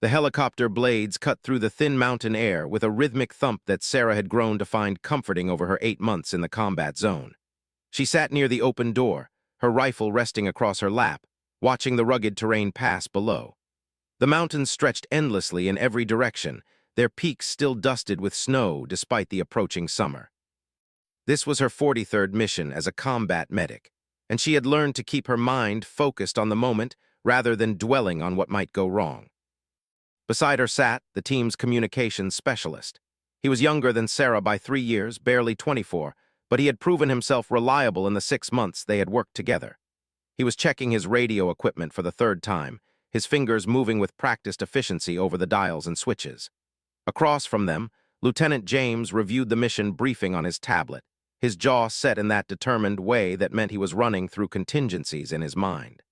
The helicopter blades cut through the thin mountain air with a rhythmic thump that Sarah had grown to find comforting over her 8 months in the combat zone. She sat near the open door, her rifle resting across her lap, watching the rugged terrain pass below. The mountains stretched endlessly in every direction, their peaks still dusted with snow despite the approaching summer. This was her 43rd mission as a combat medic, and she had learned to keep her mind focused on the moment rather than dwelling on what might go wrong. Beside her sat the team's communications specialist. He was younger than Sarah by 3 years, barely 24, but he had proven himself reliable in the 6 months they had worked together. He was checking his radio equipment for the third time, his fingers moving with practiced efficiency over the dials and switches. Across from them, Lieutenant James reviewed the mission briefing on his tablet, his jaw set in that determined way that meant he was running through contingencies in his mind.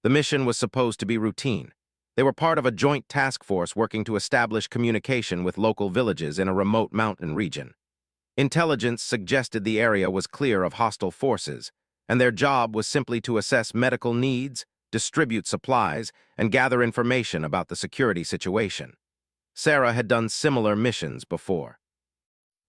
The mission was supposed to be routine. They were part of a joint task force working to establish communication with local villages in a remote mountain region. Intelligence suggested the area was clear of hostile forces, and their job was simply to assess medical needs, distribute supplies, and gather information about the security situation. Sarah had done similar missions before.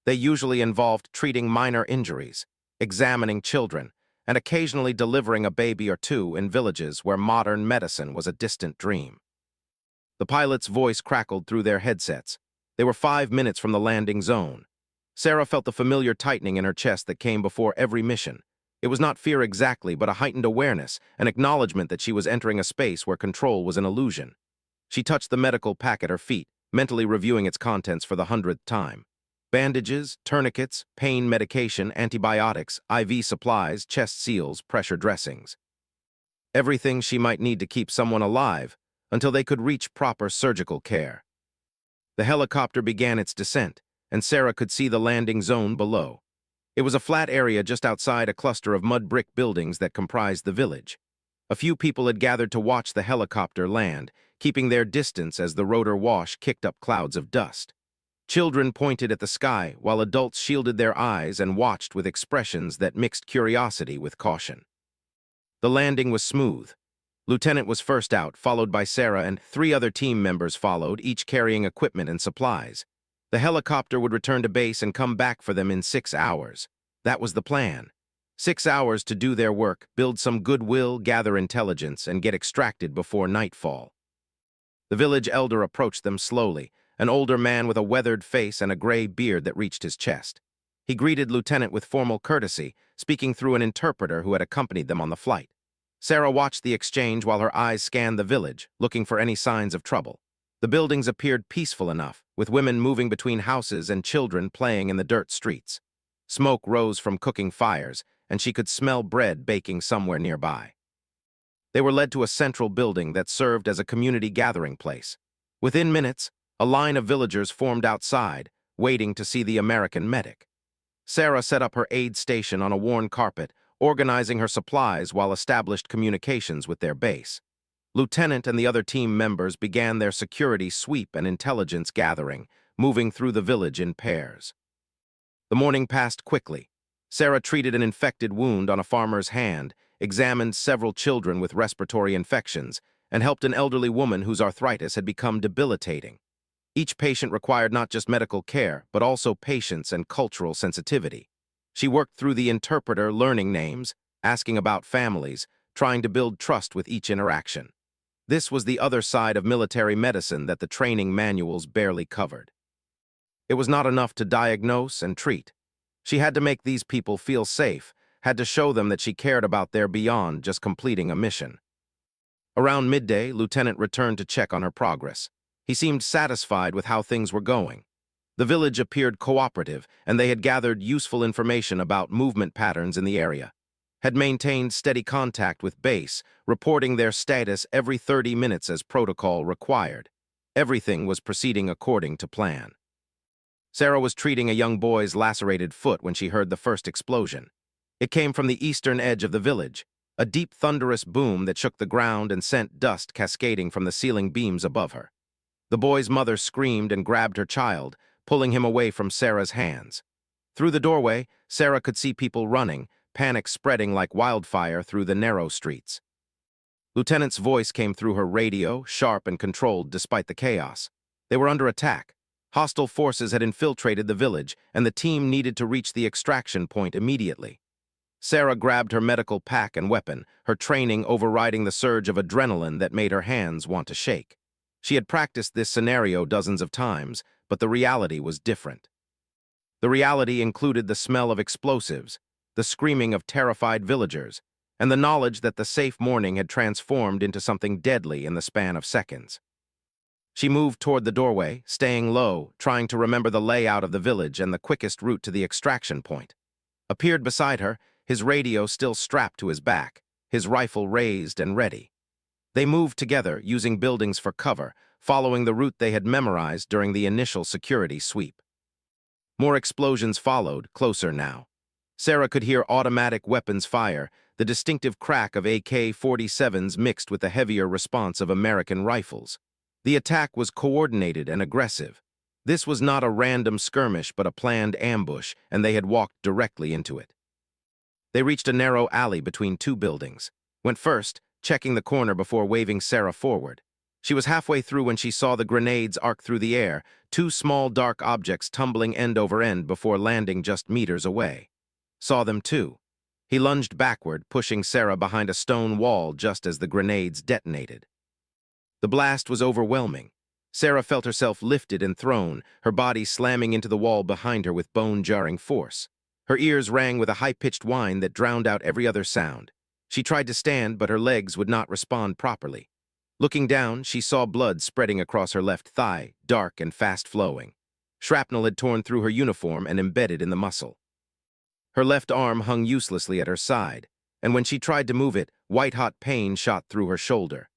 They usually involved treating minor injuries, examining children, and occasionally delivering a baby or two in villages where modern medicine was a distant dream. The pilot's voice crackled through their headsets. They were 5 minutes from the landing zone. Sarah felt the familiar tightening in her chest that came before every mission. It was not fear exactly, but a heightened awareness, an acknowledgement that she was entering a space where control was an illusion. She touched the medical pack at her feet, mentally reviewing its contents for the 100th time. Bandages, tourniquets, pain medication, antibiotics, IV supplies, chest seals, pressure dressings. Everything she might need to keep someone alive until they could reach proper surgical care. The helicopter began its descent, and Sarah could see the landing zone below. It was a flat area just outside a cluster of mud brick buildings that comprised the village. A few people had gathered to watch the helicopter land, keeping their distance as the rotor wash kicked up clouds of dust. Children pointed at the sky, while adults shielded their eyes and watched with expressions that mixed curiosity with caution. The landing was smooth. Lieutenant was first out, followed by Sarah, and 3 other team members followed, each carrying equipment and supplies. The helicopter would return to base and come back for them in 6 hours. That was the plan. 6 hours to do their work, build some goodwill, gather intelligence, and get extracted before nightfall. The village elder approached them slowly, an older man with a weathered face and a gray beard that reached his chest. He greeted Lieutenant with formal courtesy, speaking through an interpreter who had accompanied them on the flight. Sarah watched the exchange while her eyes scanned the village, looking for any signs of trouble. The buildings appeared peaceful enough, with women moving between houses and children playing in the dirt streets. Smoke rose from cooking fires, and she could smell bread baking somewhere nearby. They were led to a central building that served as a community gathering place. Within minutes, a line of villagers formed outside, waiting to see the American medic. Sarah set up her aid station on a worn carpet, organizing her supplies while established communications with their base. Lieutenant and the other team members began their security sweep and intelligence gathering, moving through the village in pairs. The morning passed quickly. Sarah treated an infected wound on a farmer's hand, examined several children with respiratory infections, and helped an elderly woman whose arthritis had become debilitating. Each patient required not just medical care, but also patience and cultural sensitivity. She worked through the interpreter, learning names, asking about families, trying to build trust with each interaction. This was the other side of military medicine that the training manuals barely covered. It was not enough to diagnose and treat. She had to make these people feel safe, had to show them that she cared about their beyond just completing a mission. Around midday, Lieutenant returned to check on her progress. He seemed satisfied with how things were going. The village appeared cooperative, and they had gathered useful information about movement patterns in the area, had maintained steady contact with base, reporting their status every 30 minutes as protocol required. Everything was proceeding according to plan. Sarah was treating a young boy's lacerated foot when she heard the first explosion. It came from the eastern edge of the village, a deep thunderous boom that shook the ground and sent dust cascading from the ceiling beams above her. The boy's mother screamed and grabbed her child, pulling him away from Sarah's hands. Through the doorway, Sarah could see people running, panic spreading like wildfire through the narrow streets. Lieutenant's voice came through her radio, sharp and controlled despite the chaos. They were under attack. Hostile forces had infiltrated the village, and the team needed to reach the extraction point immediately. Sarah grabbed her medical pack and weapon, her training overriding the surge of adrenaline that made her hands want to shake. She had practiced this scenario dozens of times, but the reality was different. The reality included the smell of explosives, the screaming of terrified villagers, and the knowledge that the safe morning had transformed into something deadly in the span of seconds. She moved toward the doorway, staying low, trying to remember the layout of the village and the quickest route to the extraction point. Appeared beside her, his radio still strapped to his back, his rifle raised and ready. They moved together, using buildings for cover, following the route they had memorized during the initial security sweep. More explosions followed, closer now. Sarah could hear automatic weapons fire, the distinctive crack of AK-47s mixed with the heavier response of American rifles. The attack was coordinated and aggressive. This was not a random skirmish but a planned ambush, and they had walked directly into it. They reached a narrow alley between two buildings. Went first, checking the corner before waving Sarah forward. She was halfway through when she saw the grenades arc through the air, two small dark objects tumbling end over end before landing just meters away. Saw them too. He lunged backward, pushing Sarah behind a stone wall just as the grenades detonated. The blast was overwhelming. Sarah felt herself lifted and thrown, her body slamming into the wall behind her with bone-jarring force. Her ears rang with a high-pitched whine that drowned out every other sound. She tried to stand, but her legs would not respond properly. Looking down, she saw blood spreading across her left thigh, dark and fast-flowing. Shrapnel had torn through her uniform and embedded in the muscle. Her left arm hung uselessly at her side, and when she tried to move it, white-hot pain shot through her shoulder.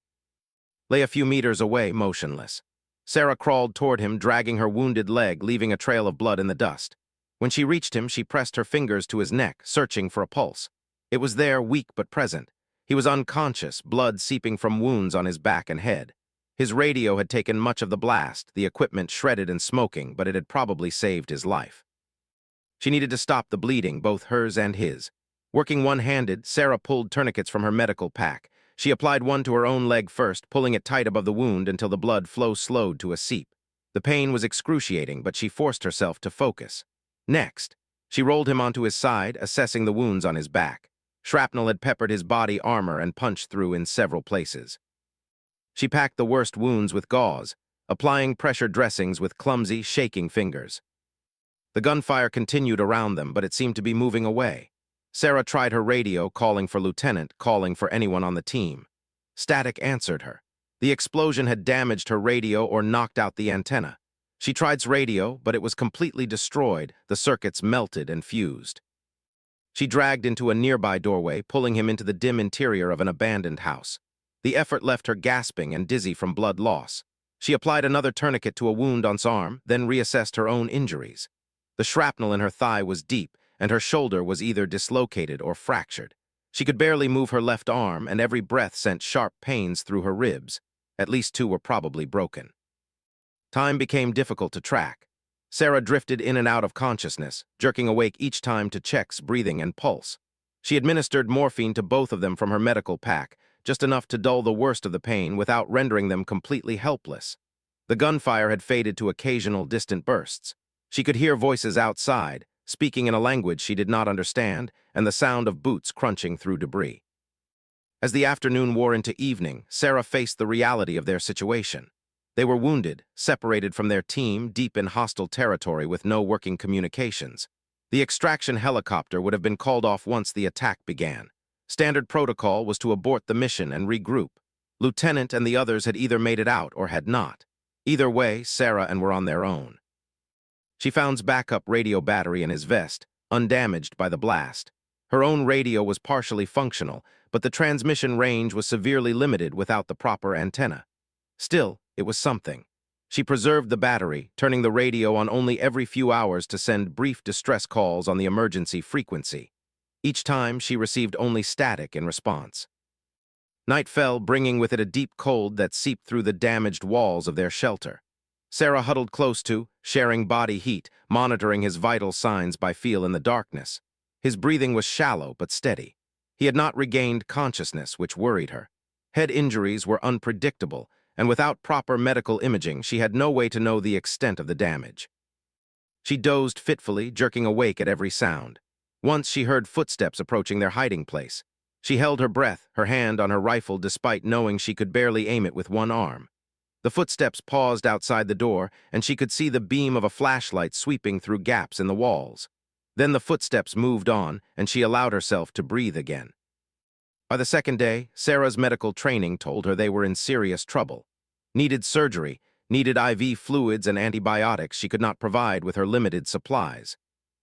Lay a few meters away, motionless. Sarah crawled toward him, dragging her wounded leg, leaving a trail of blood in the dust. When she reached him, she pressed her fingers to his neck, searching for a pulse. It was there, weak but present. He was unconscious, blood seeping from wounds on his back and head. His radio had taken much of the blast, the equipment shredded and smoking, but it had probably saved his life. She needed to stop the bleeding, both hers and his. Working one-handed, Sarah pulled tourniquets from her medical pack. She applied one to her own leg first, pulling it tight above the wound until the blood flow slowed to a seep. The pain was excruciating, but she forced herself to focus. Next, she rolled him onto his side, assessing the wounds on his back. Shrapnel had peppered his body armor and punched through in several places. She packed the worst wounds with gauze, applying pressure dressings with clumsy, shaking fingers. The gunfire continued around them, but it seemed to be moving away. Sarah tried her radio, calling for Lieutenant, calling for anyone on the team. Static answered her. The explosion had damaged her radio or knocked out the antenna. She tried radio, but it was completely destroyed, the circuits melted and fused. She dragged into a nearby doorway, pulling him into the dim interior of an abandoned house. The effort left her gasping and dizzy from blood loss. She applied another tourniquet to a wound on his arm, then reassessed her own injuries. The shrapnel in her thigh was deep, and her shoulder was either dislocated or fractured. She could barely move her left arm, and every breath sent sharp pains through her ribs. At least two were probably broken. Time became difficult to track. Sarah drifted in and out of consciousness, jerking awake each time to check breathing and pulse. She administered morphine to both of them from her medical pack, just enough to dull the worst of the pain without rendering them completely helpless. The gunfire had faded to occasional distant bursts. She could hear voices outside, speaking in a language she did not understand, and the sound of boots crunching through debris. As the afternoon wore into evening, Sarah faced the reality of their situation. They were wounded, separated from their team, deep in hostile territory with no working communications. The extraction helicopter would have been called off once the attack began. Standard protocol was to abort the mission and regroup. Lieutenant and the others had either made it out or had not. Either way, Sarah and were on their own. She found backup radio battery in his vest, undamaged by the blast. Her own radio was partially functional, but the transmission range was severely limited without the proper antenna. Still, it was something. She preserved the battery, turning the radio on only every few hours to send brief distress calls on the emergency frequency. Each time, she received only static in response. Night fell, bringing with it a deep cold that seeped through the damaged walls of their shelter. Sarah huddled close to, sharing body heat, monitoring his vital signs by feel in the darkness. His breathing was shallow but steady. He had not regained consciousness, which worried her. Head injuries were unpredictable, and without proper medical imaging, she had no way to know the extent of the damage. She dozed fitfully, jerking awake at every sound. Once she heard footsteps approaching their hiding place. She held her breath, her hand on her rifle despite knowing she could barely aim it with one arm. The footsteps paused outside the door, and she could see the beam of a flashlight sweeping through gaps in the walls. Then the footsteps moved on, and she allowed herself to breathe again. By the second day, Sarah's medical training told her they were in serious trouble. Needed surgery, needed IV fluids and antibiotics she could not provide with her limited supplies.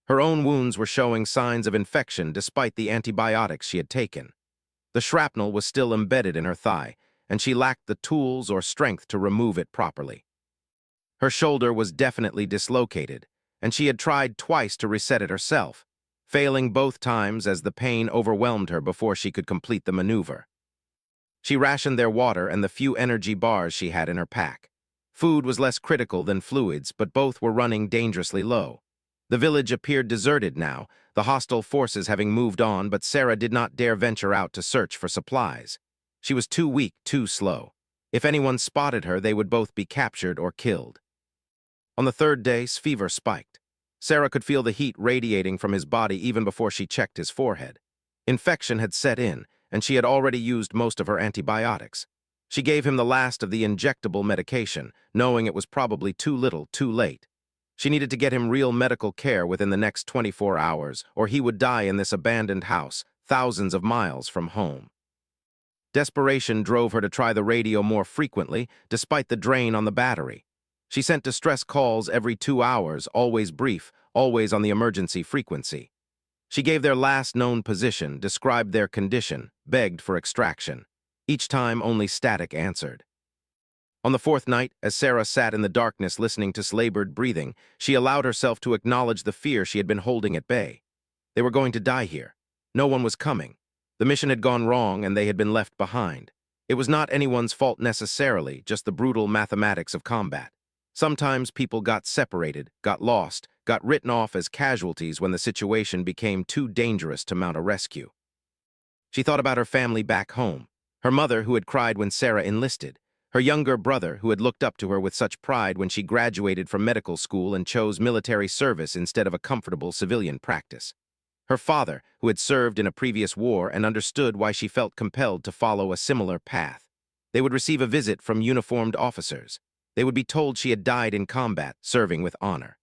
Her own wounds were showing signs of infection despite the antibiotics she had taken. The shrapnel was still embedded in her thigh, and she lacked the tools or strength to remove it properly. Her shoulder was definitely dislocated, and she had tried twice to reset it herself, failing both times as the pain overwhelmed her before she could complete the maneuver. She rationed their water and the few energy bars she had in her pack. Food was less critical than fluids, but both were running dangerously low. The village appeared deserted now, the hostile forces having moved on, but Sarah did not dare venture out to search for supplies. She was too weak, too slow. If anyone spotted her, they would both be captured or killed. On the third day, fever spiked. Sarah could feel the heat radiating from his body even before she checked his forehead. Infection had set in, and she had already used most of her antibiotics. She gave him the last of the injectable medication, knowing it was probably too little, too late. She needed to get him real medical care within the next 24 hours, or he would die in this abandoned house, thousands of miles from home. Desperation drove her to try the radio more frequently, despite the drain on the battery. She sent distress calls every 2 hours, always brief, always on the emergency frequency. She gave their last known position, described their condition, begged for extraction. Each time only static answered. On the fourth night, as Sarah sat in the darkness listening to labored breathing, she allowed herself to acknowledge the fear she had been holding at bay. They were going to die here. No one was coming. The mission had gone wrong and they had been left behind. It was not anyone's fault necessarily, just the brutal mathematics of combat. Sometimes people got separated, got lost, got written off as casualties when the situation became too dangerous to mount a rescue. She thought about her family back home, her mother who had cried when Sarah enlisted, her younger brother who had looked up to her with such pride when she graduated from medical school and chose military service instead of a comfortable civilian practice. Her father, who had served in a previous war and understood why she felt compelled to follow a similar path. They would receive a visit from uniformed officers. They would be told she had died in combat, serving with honor.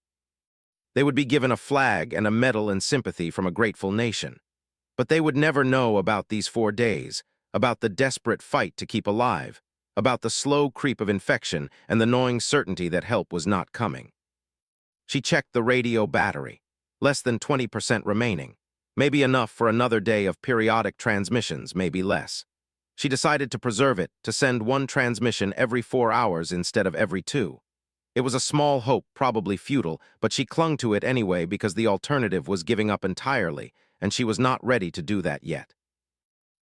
They would be given a flag and a medal in sympathy from a grateful nation. But they would never know about these 4 days, about the desperate fight to keep alive, about the slow creep of infection and the gnawing certainty that help was not coming. She checked the radio battery. Less than 20% remaining. Maybe enough for another day of periodic transmissions, maybe less. She decided to preserve it, to send one transmission every 4 hours instead of every 2. It was a small hope, probably futile, but she clung to it anyway because the alternative was giving up entirely, and she was not ready to do that yet.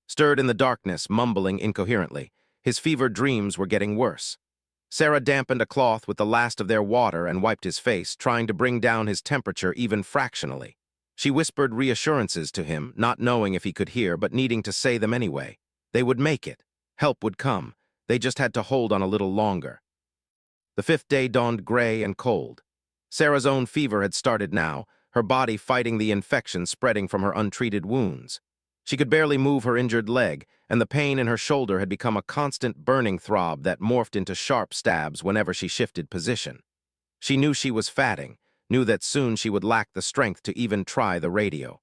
Stirred in the darkness, mumbling incoherently, his fevered dreams were getting worse. Sarah dampened a cloth with the last of their water and wiped his face, trying to bring down his temperature even fractionally. She whispered reassurances to him, not knowing if he could hear, but needing to say them anyway. They would make it. Help would come. They just had to hold on a little longer. The 5th day dawned gray and cold. Sarah's own fever had started now, her body fighting the infection spreading from her untreated wounds. She could barely move her injured leg, and the pain in her shoulder had become a constant burning throb that morphed into sharp stabs whenever she shifted position. She knew she was fatting, knew that soon she would lack the strength to even try the radio.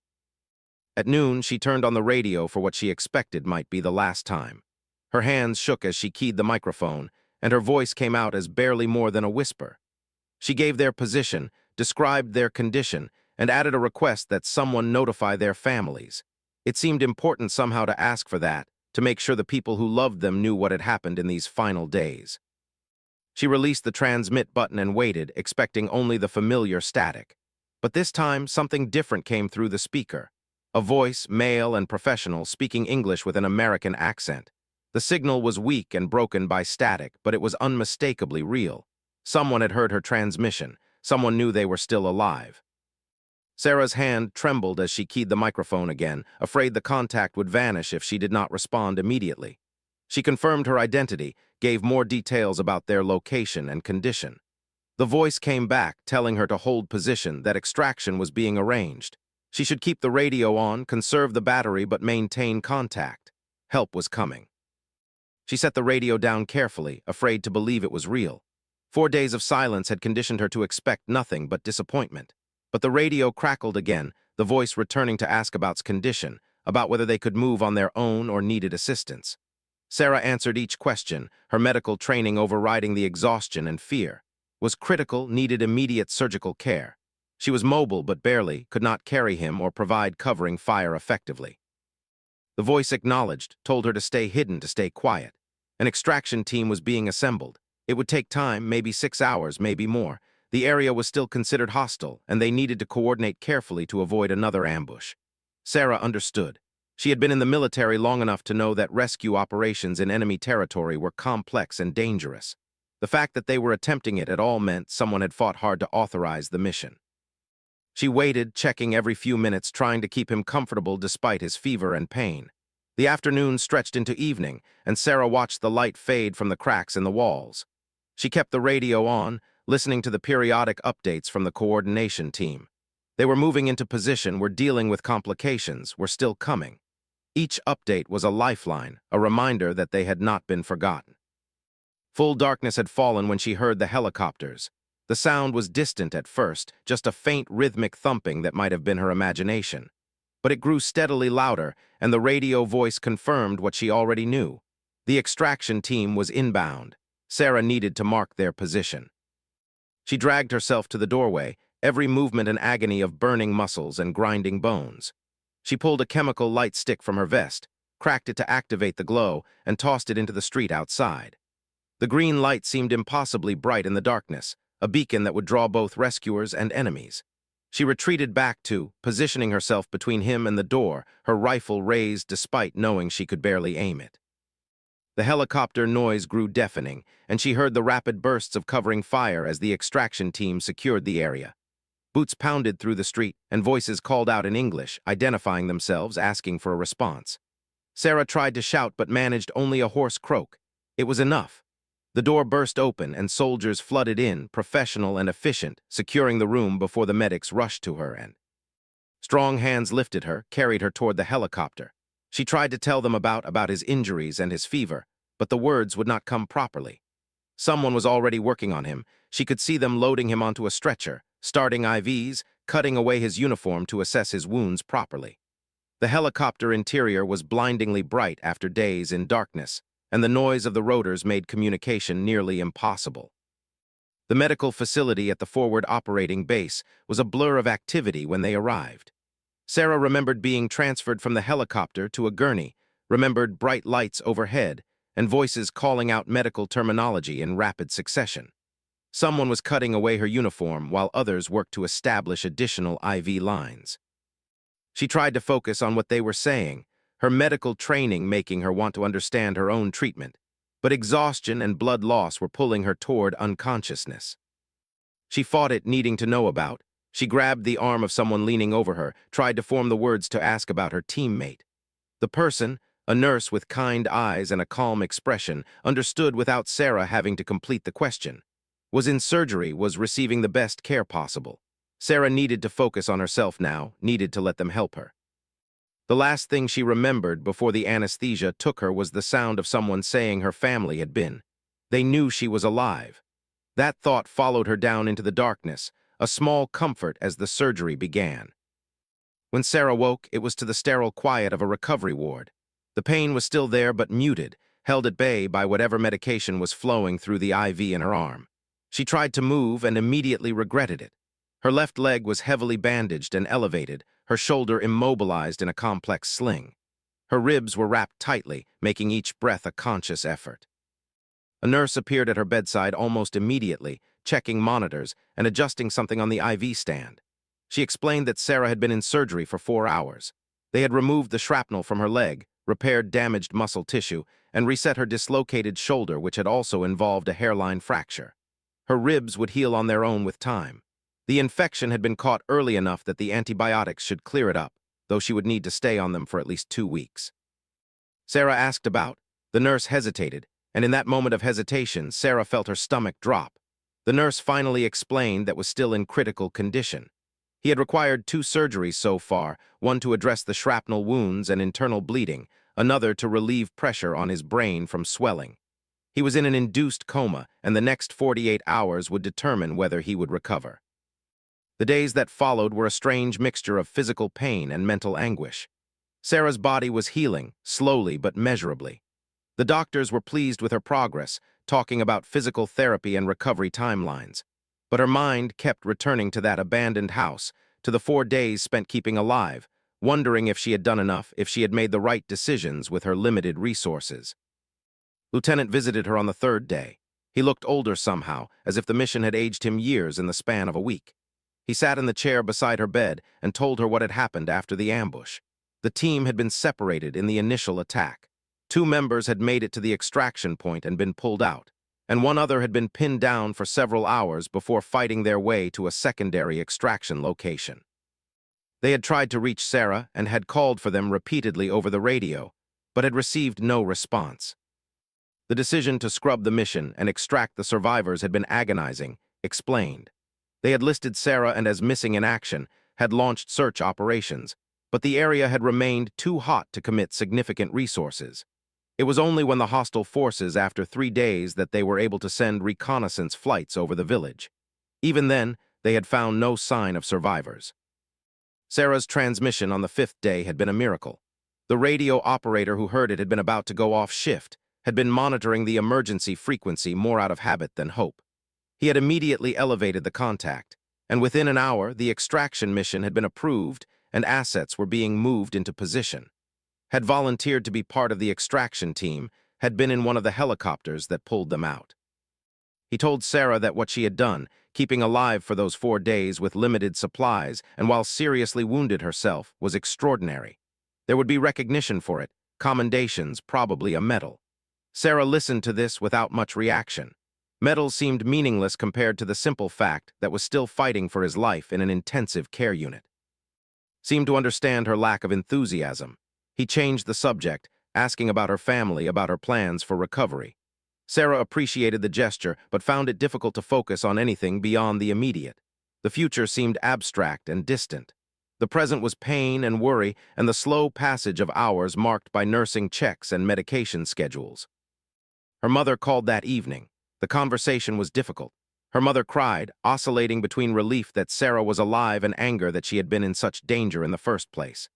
At noon, she turned on the radio for what she expected might be the last time. Her hands shook as she keyed the microphone, and her voice came out as barely more than a whisper. She gave their position, described their condition, and added a request that someone notify their families. It seemed important somehow to ask for that, to make sure the people who loved them knew what had happened in these final days. She released the transmit button and waited, expecting only the familiar static. But this time, something different came through the speaker. A voice, male and professional, speaking English with an American accent. The signal was weak and broken by static, but it was unmistakably real. Someone had heard her transmission. Someone knew they were still alive. Sarah's hand trembled as she keyed the microphone again, afraid the contact would vanish if she did not respond immediately. She confirmed her identity, gave more details about their location and condition. The voice came back, telling her to hold position, that extraction was being arranged. She should keep the radio on, conserve the battery, but maintain contact. Help was coming. She set the radio down carefully, afraid to believe it was real. 4 days of silence had conditioned her to expect nothing but disappointment. But the radio crackled again, the voice returning to ask about's condition, about whether they could move on their own or needed assistance. Sarah answered each question, her medical training overriding the exhaustion and fear. Was critical, needed immediate surgical care. She was mobile but barely, could not carry him or provide covering fire effectively. The voice acknowledged, told her to stay hidden, to stay quiet. An extraction team was being assembled. It would take time, maybe 6 hours, maybe more. The area was still considered hostile, and they needed to coordinate carefully to avoid another ambush. Sarah understood. She had been in the military long enough to know that rescue operations in enemy territory were complex and dangerous. The fact that they were attempting it at all meant someone had fought hard to authorize the mission. She waited, checking every few minutes, trying to keep him comfortable despite his fever and pain. The afternoon stretched into evening, and Sarah watched the light fade from the cracks in the walls. She kept the radio on, listening to the periodic updates from the coordination team. They were moving into position, were dealing with complications, were still coming. Each update was a lifeline, a reminder that they had not been forgotten. Full darkness had fallen when she heard the helicopters. The sound was distant at first, just a faint rhythmic thumping that might have been her imagination. But it grew steadily louder, and the radio voice confirmed what she already knew. The extraction team was inbound. Sarah needed to mark their position. She dragged herself to the doorway, every movement an agony of burning muscles and grinding bones. She pulled a chemical light stick from her vest, cracked it to activate the glow, and tossed it into the street outside. The green light seemed impossibly bright in the darkness, a beacon that would draw both rescuers and enemies. She retreated back to, positioning herself between him and the door, her rifle raised despite knowing she could barely aim it. The helicopter noise grew deafening, and she heard the rapid bursts of covering fire as the extraction team secured the area. Boots pounded through the street, and voices called out in English, identifying themselves, asking for a response. Sarah tried to shout but managed only a hoarse croak. It was enough. The door burst open and soldiers flooded in, professional and efficient, securing the room before the medics rushed to her and strong hands lifted her, carried her toward the helicopter. She tried to tell them about his injuries and his fever, but the words would not come properly. Someone was already working on him. She could see them loading him onto a stretcher, starting IVs, cutting away his uniform to assess his wounds properly. The helicopter interior was blindingly bright after days in darkness, and the noise of the rotors made communication nearly impossible. The medical facility at the forward operating base was a blur of activity when they arrived. Sarah remembered being transferred from the helicopter to a gurney, remembered bright lights overhead, and voices calling out medical terminology in rapid succession. Someone was cutting away her uniform while others worked to establish additional IV lines. She tried to focus on what they were saying, her medical training making her want to understand her own treatment, but exhaustion and blood loss were pulling her toward unconsciousness. She fought it, needing to know about. She grabbed the arm of someone leaning over her, tried to form the words to ask about her teammate. The person, a nurse with kind eyes and a calm expression, understood without Sarah having to complete the question. Was in surgery, was receiving the best care possible. Sarah needed to focus on herself now, needed to let them help her. The last thing she remembered before the anesthesia took her was the sound of someone saying her family had been. They knew she was alive. That thought followed her down into the darkness, a small comfort as the surgery began. When Sarah woke, it was to the sterile quiet of a recovery ward. The pain was still there but muted, held at bay by whatever medication was flowing through the IV in her arm. She tried to move and immediately regretted it. Her left leg was heavily bandaged and elevated, her shoulder immobilized in a complex sling. Her ribs were wrapped tightly, making each breath a conscious effort. A nurse appeared at her bedside almost immediately, checking monitors and adjusting something on the IV stand. She explained that Sarah had been in surgery for 4 hours. They had removed the shrapnel from her leg, repaired damaged muscle tissue, and reset her dislocated shoulder, which had also involved a hairline fracture. Her ribs would heal on their own with time. The infection had been caught early enough that the antibiotics should clear it up, though she would need to stay on them for at least 2 weeks. Sarah asked about. The nurse hesitated, and in that moment of hesitation, Sarah felt her stomach drop. The nurse finally explained that was still in critical condition. He had required 2 surgeries so far, one to address the shrapnel wounds and internal bleeding, another to relieve pressure on his brain from swelling. He was in an induced coma, and the next 48 hours would determine whether he would recover. The days that followed were a strange mixture of physical pain and mental anguish. Sarah's body was healing, slowly but measurably. The doctors were pleased with her progress, talking about physical therapy and recovery timelines. But her mind kept returning to that abandoned house, to the 4 days spent keeping alive, wondering if she had done enough, if she had made the right decisions with her limited resources. Lieutenant visited her on the 3rd day. He looked older somehow, as if the mission had aged him years in the span of a week. He sat in the chair beside her bed and told her what had happened after the ambush. The team had been separated in the initial attack. 2 members had made it to the extraction point and been pulled out, and one other had been pinned down for several hours before fighting their way to a secondary extraction location. They had tried to reach Sarah and had called for them repeatedly over the radio, but had received no response. The decision to scrub the mission and extract the survivors had been agonizing, explained. They had listed Sarah and as missing in action, had launched search operations, but the area had remained too hot to commit significant resources. It was only when the hostile forces, after 3 days, that they were able to send reconnaissance flights over the village. Even then, they had found no sign of survivors. Sarah's transmission on the 5th day had been a miracle. The radio operator who heard it had been about to go off shift, had been monitoring the emergency frequency more out of habit than hope. He had immediately elevated the contact, and within an hour, the extraction mission had been approved and assets were being moved into position. Had volunteered to be part of the extraction team, had been in one of the helicopters that pulled them out. He told Sarah that what she had done, keeping alive for those 4 days with limited supplies and while seriously wounded herself, was extraordinary. There would be recognition for it, commendations, probably a medal. Sarah listened to this without much reaction. Medals seemed meaningless compared to the simple fact that was still fighting for his life in an intensive care unit. Seemed to understand her lack of enthusiasm. He changed the subject, asking about her family, about her plans for recovery. Sarah appreciated the gesture, but found it difficult to focus on anything beyond the immediate. The future seemed abstract and distant. The present was pain and worry, and the slow passage of hours marked by nursing checks and medication schedules. Her mother called that evening. The conversation was difficult. Her mother cried, oscillating between relief that Sarah was alive and anger that she had been in such danger in the first place.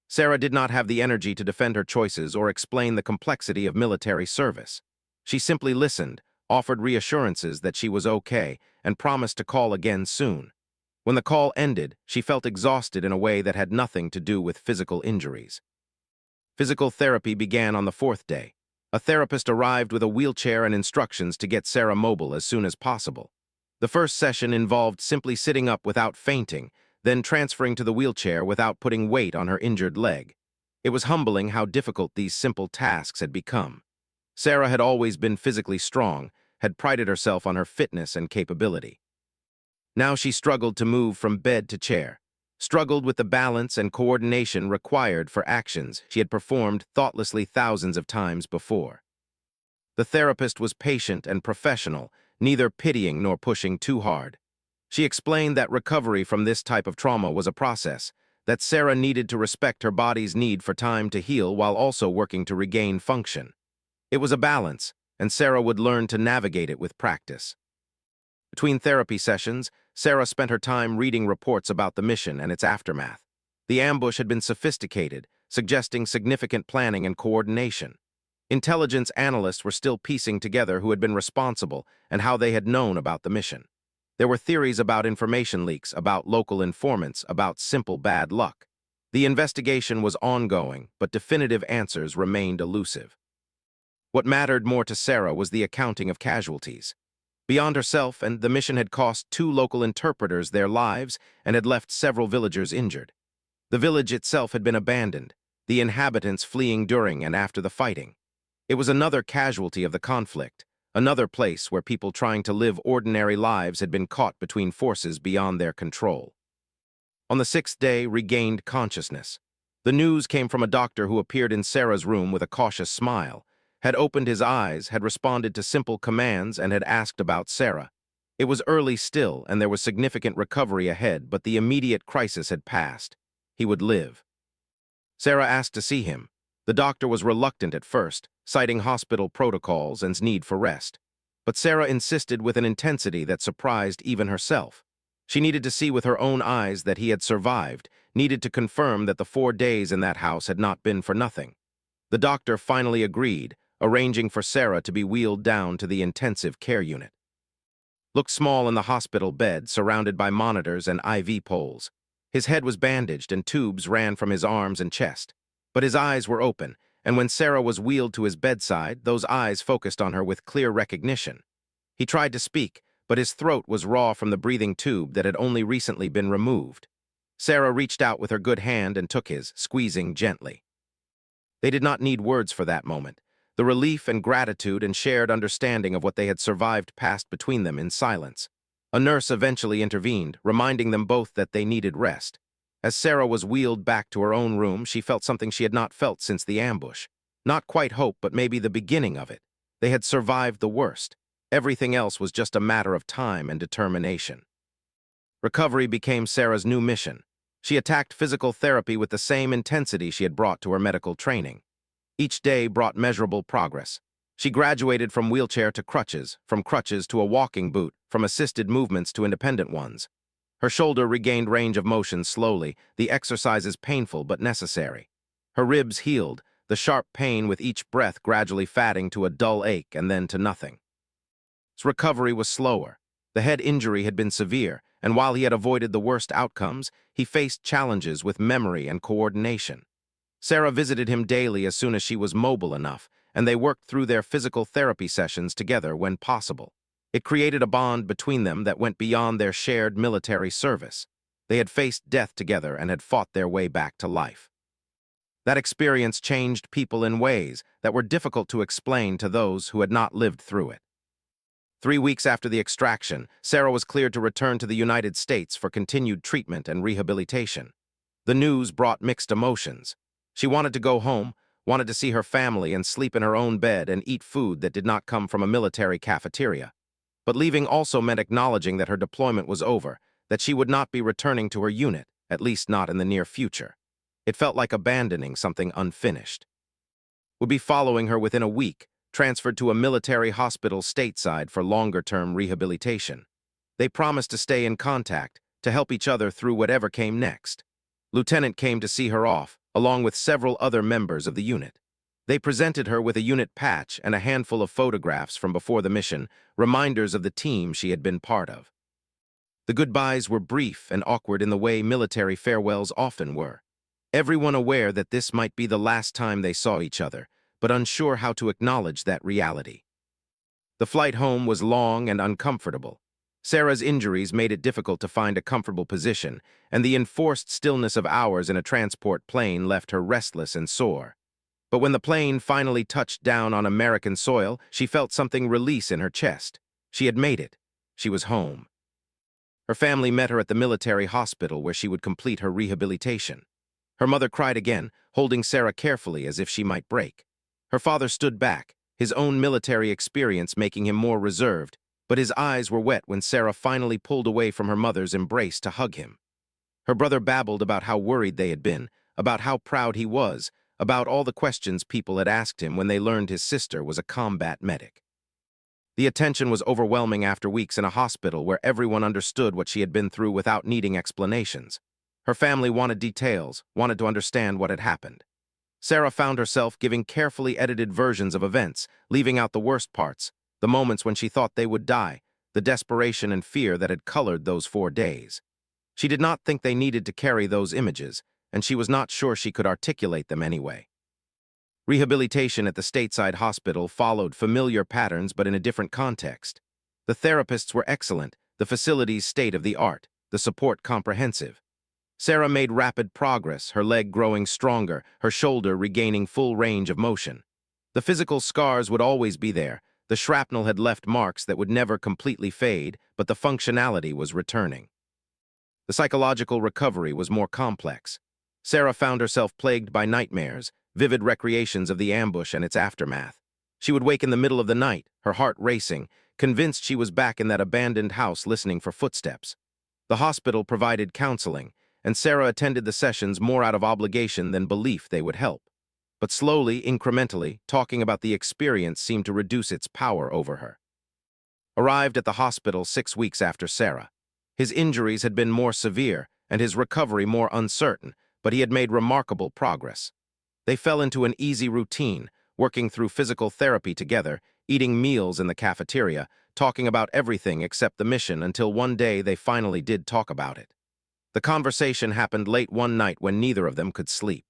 Sarah did not have the energy to defend her choices or explain the complexity of military service. She simply listened, offered reassurances that she was okay, and promised to call again soon. When the call ended, she felt exhausted in a way that had nothing to do with physical injuries. Physical therapy began on the 4th day. A therapist arrived with a wheelchair and instructions to get Sarah mobile as soon as possible. The first session involved simply sitting up without fainting, then transferring to the wheelchair without putting weight on her injured leg. It was humbling how difficult these simple tasks had become. Sarah had always been physically strong, had prided herself on her fitness and capability. Now she struggled to move from bed to chair, struggled with the balance and coordination required for actions she had performed thoughtlessly thousands of times before. The therapist was patient and professional, neither pitying nor pushing too hard. She explained that recovery from this type of trauma was a process, that Sarah needed to respect her body's need for time to heal while also working to regain function. It was a balance, and Sarah would learn to navigate it with practice. Between therapy sessions, Sarah spent her time reading reports about the mission and its aftermath. The ambush had been sophisticated, suggesting significant planning and coordination. Intelligence analysts were still piecing together who had been responsible and how they had known about the mission. There were theories about information leaks, about local informants, about simple bad luck. The investigation was ongoing, but definitive answers remained elusive. What mattered more to Sarah was the accounting of casualties. Beyond herself, and the mission had cost 2 local interpreters their lives and had left several villagers injured. The village itself had been abandoned, the inhabitants fleeing during and after the fighting. It was another casualty of the conflict, another place where people trying to live ordinary lives had been caught between forces beyond their control. On the 6th day, regained consciousness. The news came from a doctor who appeared in Sarah's room with a cautious smile. had opened his eyes, had responded to simple commands, and had asked about Sarah. It was early still, and there was significant recovery ahead, but the immediate crisis had passed. He would live. Sarah asked to see him. The doctor was reluctant at first, citing hospital protocols and need for rest. But Sarah insisted with an intensity that surprised even herself. She needed to see with her own eyes that he had survived, needed to confirm that the 4 days in that house had not been for nothing. The doctor finally agreed, arranging for Sarah to be wheeled down to the intensive care unit. Looked small in the hospital bed, surrounded by monitors and IV poles. His head was bandaged and tubes ran from his arms and chest. But his eyes were open, and when Sarah was wheeled to his bedside, those eyes focused on her with clear recognition. He tried to speak, but his throat was raw from the breathing tube that had only recently been removed. Sarah reached out with her good hand and took his, squeezing gently. They did not need words for that moment. The relief and gratitude and shared understanding of what they had survived passed between them in silence. A nurse eventually intervened, reminding them both that they needed rest. As Sarah was wheeled back to her own room, she felt something she had not felt since the ambush. Not quite hope, but maybe the beginning of it. They had survived the worst. Everything else was just a matter of time and determination. Recovery became Sarah's new mission. She attacked physical therapy with the same intensity she had brought to her medical training. Each day brought measurable progress. She graduated from wheelchair to crutches, from crutches to a walking boot, from assisted movements to independent ones. Her shoulder regained range of motion slowly, the exercises painful but necessary. Her ribs healed, the sharp pain with each breath gradually fading to a dull ache and then to nothing. His recovery was slower. The head injury had been severe, and while he had avoided the worst outcomes, he faced challenges with memory and coordination. Sarah visited him daily as soon as she was mobile enough, and they worked through their physical therapy sessions together when possible. It created a bond between them that went beyond their shared military service. They had faced death together and had fought their way back to life. That experience changed people in ways that were difficult to explain to those who had not lived through it. 3 weeks after the extraction, Sarah was cleared to return to the United States for continued treatment and rehabilitation. The news brought mixed emotions. She wanted to go home, wanted to see her family and sleep in her own bed and eat food that did not come from a military cafeteria. But leaving also meant acknowledging that her deployment was over, that she would not be returning to her unit, at least not in the near future. It felt like abandoning something unfinished. Would be following her within a week, transferred to a military hospital stateside for longer-term rehabilitation. They promised to stay in contact, to help each other through whatever came next. Lieutenant came to see her off, along with several other members of the unit. They presented her with a unit patch and a handful of photographs from before the mission, reminders of the team she had been part of. The goodbyes were brief and awkward in the way military farewells often were. Everyone aware that this might be the last time they saw each other, but unsure how to acknowledge that reality. The flight home was long and uncomfortable. Sarah's injuries made it difficult to find a comfortable position, and the enforced stillness of hours in a transport plane left her restless and sore. But when the plane finally touched down on American soil, she felt something release in her chest. She had made it. She was home. Her family met her at the military hospital where she would complete her rehabilitation. Her mother cried again, holding Sarah carefully as if she might break. Her father stood back, his own military experience making him more reserved, but his eyes were wet when Sarah finally pulled away from her mother's embrace to hug him. Her brother babbled about how worried they had been, about how proud he was, about all the questions people had asked him when they learned his sister was a combat medic. The attention was overwhelming after weeks in a hospital where everyone understood what she had been through without needing explanations. Her family wanted details, wanted to understand what had happened. Sarah found herself giving carefully edited versions of events, leaving out the worst parts, the moments when she thought they would die, the desperation and fear that had colored those 4 days. She did not think they needed to carry those images, and she was not sure she could articulate them anyway. Rehabilitation at the stateside hospital followed familiar patterns but in a different context. The therapists were excellent, the facilities state-of-the-art, the support comprehensive. Sarah made rapid progress, her leg growing stronger, her shoulder regaining full range of motion. The physical scars would always be there. The shrapnel had left marks that would never completely fade, but the functionality was returning. The psychological recovery was more complex. Sarah found herself plagued by nightmares, vivid recreations of the ambush and its aftermath. She would wake in the middle of the night, her heart racing, convinced she was back in that abandoned house listening for footsteps. The hospital provided counseling, and Sarah attended the sessions more out of obligation than belief they would help. But slowly, incrementally, talking about the experience seemed to reduce its power over her. Arrived at the hospital 6 weeks after Sarah. His injuries had been more severe and his recovery more uncertain, but he had made remarkable progress. They fell into an easy routine, working through physical therapy together, eating meals in the cafeteria, talking about everything except the mission until one day they finally did talk about it. The conversation happened late one night when neither of them could sleep.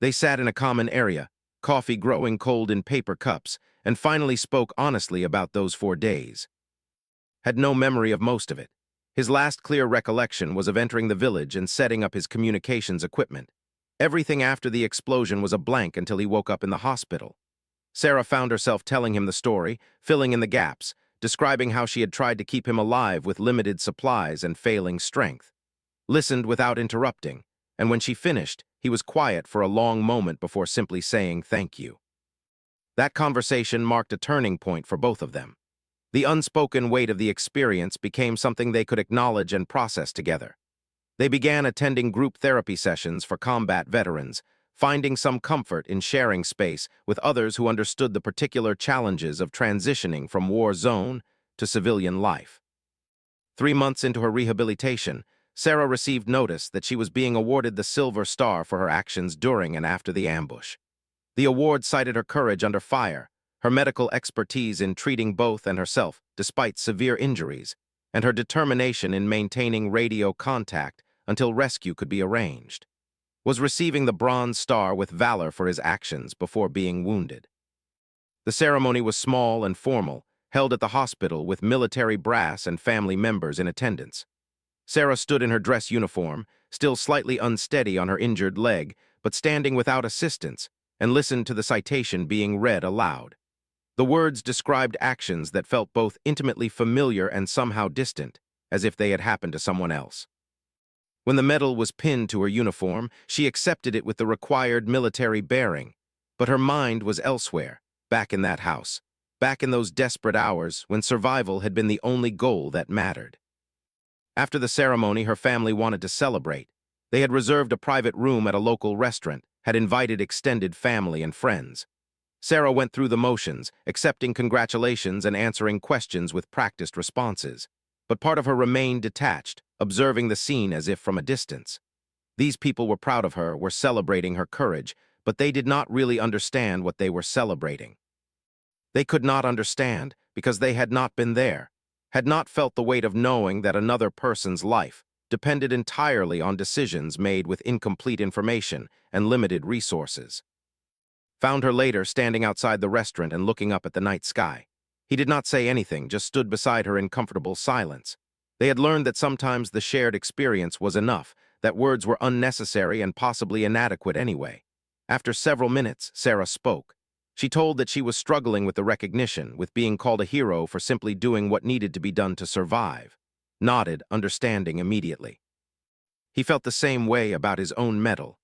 They sat in a common area, coffee growing cold in paper cups, and finally spoke honestly about those 4 days. Had no memory of most of it. His last clear recollection was of entering the village and setting up his communications equipment. Everything after the explosion was a blank until he woke up in the hospital. Sarah found herself telling him the story, filling in the gaps, describing how she had tried to keep him alive with limited supplies and failing strength. Listened without interrupting, and when she finished, he was quiet for a long moment before simply saying thank you. That conversation marked a turning point for both of them. The unspoken weight of the experience became something they could acknowledge and process together. They began attending group therapy sessions for combat veterans, finding some comfort in sharing space with others who understood the particular challenges of transitioning from war zone to civilian life. 3 months into her rehabilitation, Sarah received notice that she was being awarded the Silver Star for her actions during and after the ambush. The award cited her courage under fire, her medical expertise in treating both and herself despite severe injuries, and her determination in maintaining radio contact until rescue could be arranged. Was receiving the Bronze Star with valor for his actions before being wounded. The ceremony was small and formal, held at the hospital with military brass and family members in attendance. Sarah stood in her dress uniform, still slightly unsteady on her injured leg, but standing without assistance, and listened to the citation being read aloud. The words described actions that felt both intimately familiar and somehow distant, as if they had happened to someone else. When the medal was pinned to her uniform, she accepted it with the required military bearing, but her mind was elsewhere, back in that house, back in those desperate hours when survival had been the only goal that mattered. After the ceremony, her family wanted to celebrate. They had reserved a private room at a local restaurant, had invited extended family and friends. Sarah went through the motions, accepting congratulations and answering questions with practiced responses. But part of her remained detached, observing the scene as if from a distance. These people were proud of her, were celebrating her courage, but they did not really understand what they were celebrating. They could not understand because they had not been there, had not felt the weight of knowing that another person's life depended entirely on decisions made with incomplete information and limited resources. Found her later standing outside the restaurant and looking up at the night sky. He did not say anything, just stood beside her in comfortable silence. They had learned that sometimes the shared experience was enough, that words were unnecessary and possibly inadequate anyway. After several minutes, Sarah spoke. She told that she was struggling with the recognition, with being called a hero for simply doing what needed to be done to survive. Nodded, understanding immediately. He felt the same way about his own medal.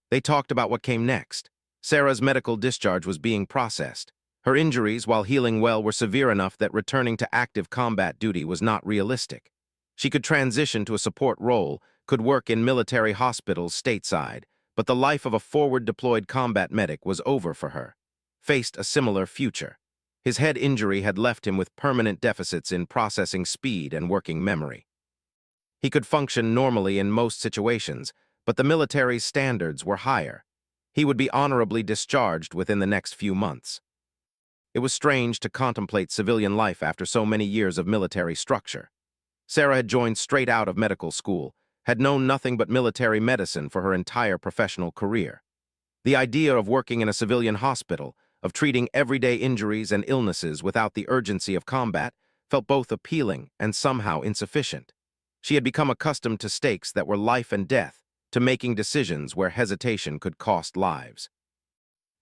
They talked about what came next. Sarah's medical discharge was being processed. Her injuries, while healing well, were severe enough that returning to active combat duty was not realistic. She could transition to a support role, could work in military hospitals stateside, but the life of a forward-deployed combat medic was over for her. Faced a similar future. His head injury had left him with permanent deficits in processing speed and working memory. He could function normally in most situations, but the military's standards were higher. He would be honorably discharged within the next few months. It was strange to contemplate civilian life after so many years of military structure. Sarah had joined straight out of medical school, had known nothing but military medicine for her entire professional career. The idea of working in a civilian hospital, of treating everyday injuries and illnesses without the urgency of combat, felt both appealing and somehow insufficient. She had become accustomed to stakes that were life and death, to making decisions where hesitation could cost lives.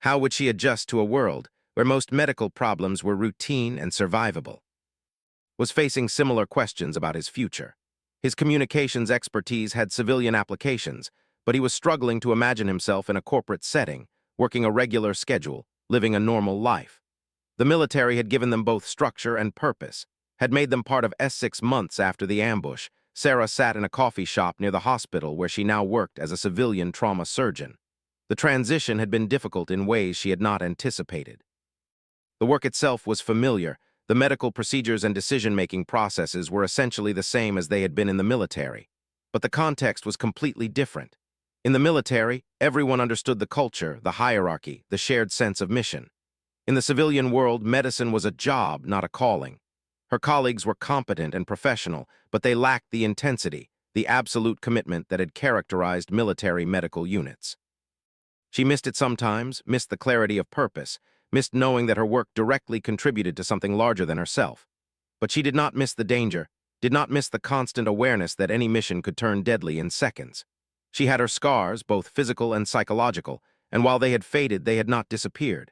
How would she adjust to a world where most medical problems were routine and survivable? Was facing similar questions about his future. His communications expertise had civilian applications, but he was struggling to imagine himself in a corporate setting, working a regular schedule, living a normal life. The military had given them both structure and purpose, had made them part of S6 months after the ambush. Sarah sat in a coffee shop near the hospital where she now worked as a civilian trauma surgeon. The transition had been difficult in ways she had not anticipated. The work itself was familiar. The medical procedures and decision-making processes were essentially the same as they had been in the military. But the context was completely different. In the military, everyone understood the culture, the hierarchy, the shared sense of mission. In the civilian world, medicine was a job, not a calling. Her colleagues were competent and professional, but they lacked the intensity, the absolute commitment that had characterized military medical units. She missed it sometimes, missed the clarity of purpose, missed knowing that her work directly contributed to something larger than herself. But she did not miss the danger, did not miss the constant awareness that any mission could turn deadly in seconds. She had her scars, both physical and psychological, and while they had faded, they had not disappeared.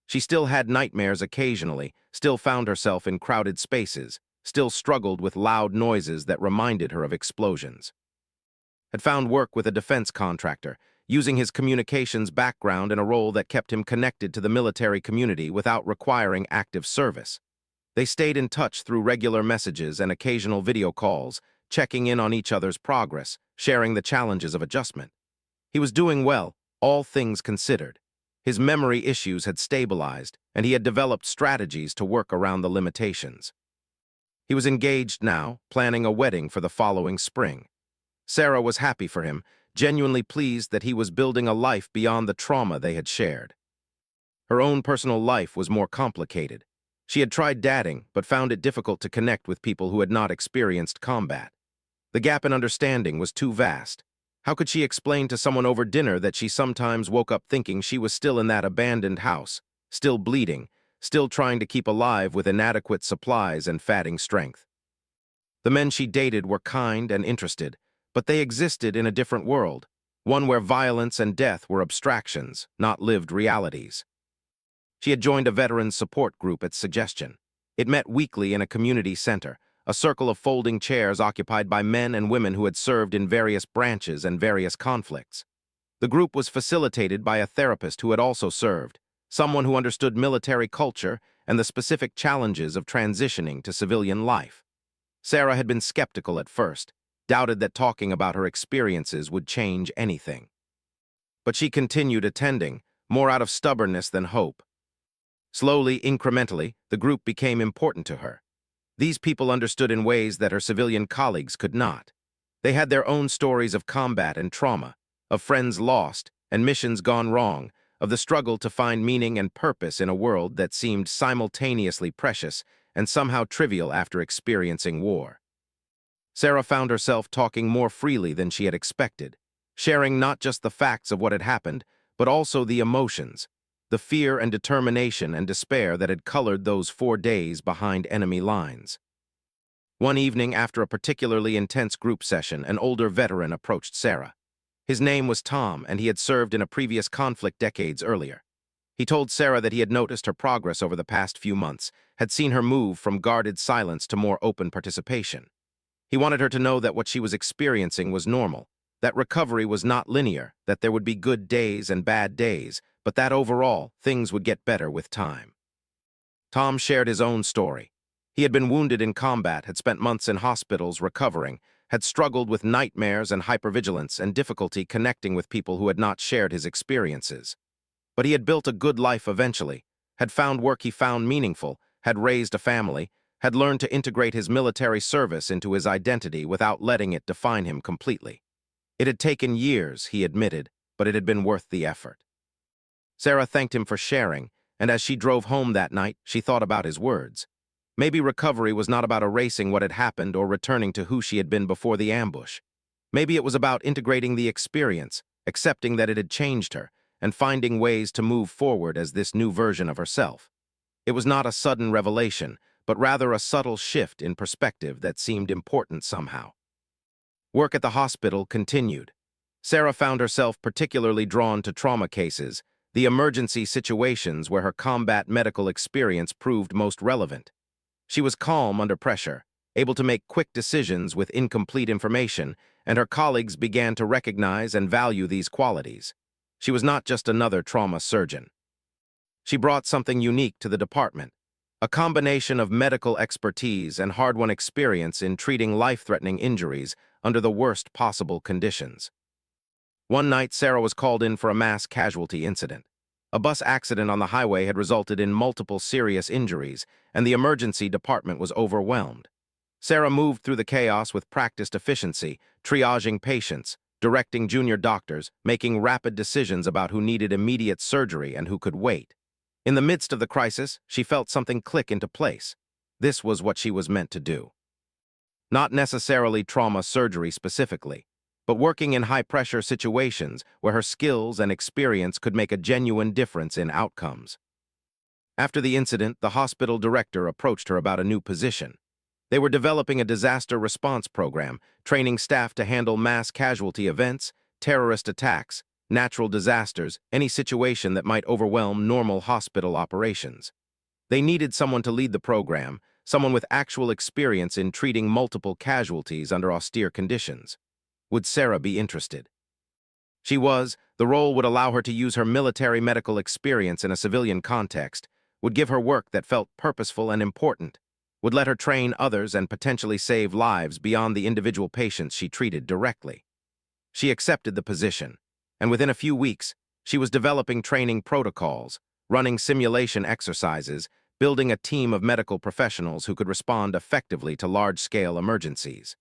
She still had nightmares occasionally, still found herself in crowded spaces, still struggled with loud noises that reminded her of explosions. Had found work with a defense contractor, using his communications background in a role that kept him connected to the military community without requiring active service. They stayed in touch through regular messages and occasional video calls, checking in on each other's progress, sharing the challenges of adjustment. He was doing well, all things considered. His memory issues had stabilized, and he had developed strategies to work around the limitations. He was engaged now, planning a wedding for the following spring. Sarah was happy for him, genuinely pleased that he was building a life beyond the trauma they had shared. Her own personal life was more complicated. She had tried dating, but found it difficult to connect with people who had not experienced combat. The gap in understanding was too vast. How could she explain to someone over dinner that she sometimes woke up thinking she was still in that abandoned house, still bleeding, still trying to keep alive with inadequate supplies and fading strength? The men she dated were kind and interested, but they existed in a different world, one where violence and death were abstractions, not lived realities. She had joined a veterans support group at suggestion. It met weekly in a community center, a circle of folding chairs occupied by men and women who had served in various branches and various conflicts. The group was facilitated by a therapist who had also served, someone who understood military culture and the specific challenges of transitioning to civilian life. Sarah had been skeptical at first, doubted that talking about her experiences would change anything. But she continued attending, more out of stubbornness than hope. Slowly, incrementally, the group became important to her. These people understood in ways that her civilian colleagues could not. They had their own stories of combat and trauma, of friends lost and missions gone wrong, of the struggle to find meaning and purpose in a world that seemed simultaneously precious and somehow trivial after experiencing war. Sarah found herself talking more freely than she had expected, sharing not just the facts of what had happened, but also the emotions, the fear and determination and despair that had colored those 4 days behind enemy lines. One evening, after a particularly intense group session, an older veteran approached Sarah. His name was Tom, and he had served in a previous conflict decades earlier. He told Sarah that he had noticed her progress over the past few months, had seen her move from guarded silence to more open participation. He wanted her to know that what she was experiencing was normal, that recovery was not linear, that there would be good days and bad days, but that overall, things would get better with time. Tom shared his own story. He had been wounded in combat, had spent months in hospitals recovering, had struggled with nightmares and hypervigilance and difficulty connecting with people who had not shared his experiences. But he had built a good life eventually, had found work he found meaningful, had raised a family, had learned to integrate his military service into his identity without letting it define him completely. It had taken years, he admitted, but it had been worth the effort. Sarah thanked him for sharing, and as she drove home that night, she thought about his words. Maybe recovery was not about erasing what had happened or returning to who she had been before the ambush. Maybe it was about integrating the experience, accepting that it had changed her, and finding ways to move forward as this new version of herself. It was not a sudden revelation, but rather a subtle shift in perspective that seemed important somehow. Work at the hospital continued. Sarah found herself particularly drawn to trauma cases, the emergency situations where her combat medical experience proved most relevant. She was calm under pressure, able to make quick decisions with incomplete information, and her colleagues began to recognize and value these qualities. She was not just another trauma surgeon. She brought something unique to the department, a combination of medical expertise and hard-won experience in treating life-threatening injuries under the worst possible conditions. One night, Sarah was called in for a mass casualty incident. A bus accident on the highway had resulted in multiple serious injuries, and the emergency department was overwhelmed. Sarah moved through the chaos with practiced efficiency, triaging patients, directing junior doctors, making rapid decisions about who needed immediate surgery and who could wait. In the midst of the crisis, she felt something click into place. This was what she was meant to do. Not necessarily trauma surgery specifically, but working in high-pressure situations where her skills and experience could make a genuine difference in outcomes. After the incident, the hospital director approached her about a new position. They were developing a disaster response program, training staff to handle mass casualty events, terrorist attacks, natural disasters, any situation that might overwhelm normal hospital operations. They needed someone to lead the program, someone with actual experience in treating multiple casualties under austere conditions. Would Sarah be interested? She was. The role would allow her to use her military medical experience in a civilian context, would give her work that felt purposeful and important, would let her train others and potentially save lives beyond the individual patients she treated directly. She accepted the position, and within a few weeks, she was developing training protocols, running simulation exercises, building a team of medical professionals who could respond effectively to large-scale emergencies.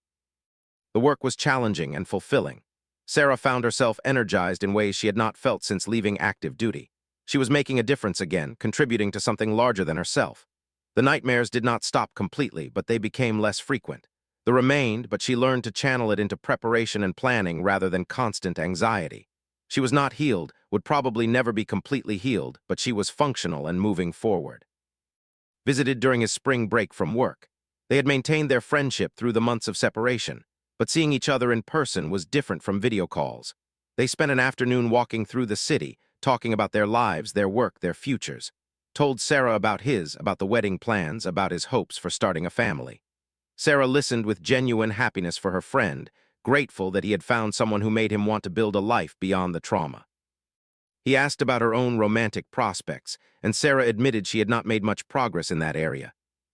The work was challenging and fulfilling. Sarah found herself energized in ways she had not felt since leaving active duty. She was making a difference again, contributing to something larger than herself. The nightmares did not stop completely, but they became less frequent. They remained, but she learned to channel it into preparation and planning rather than constant anxiety. She was not healed, would probably never be completely healed, but she was functional and moving forward. Visited during his spring break from work. They had maintained their friendship through the months of separation, but seeing each other in person was different from video calls. They spent an afternoon walking through the city, talking about their lives, their work, their futures. Told Sarah about the wedding plans, about his hopes for starting a family. Sarah listened with genuine happiness for her friend, grateful that he had found someone who made him want to build a life beyond the trauma. He asked about her own romantic prospects, and Sarah admitted she had not made much progress in that area.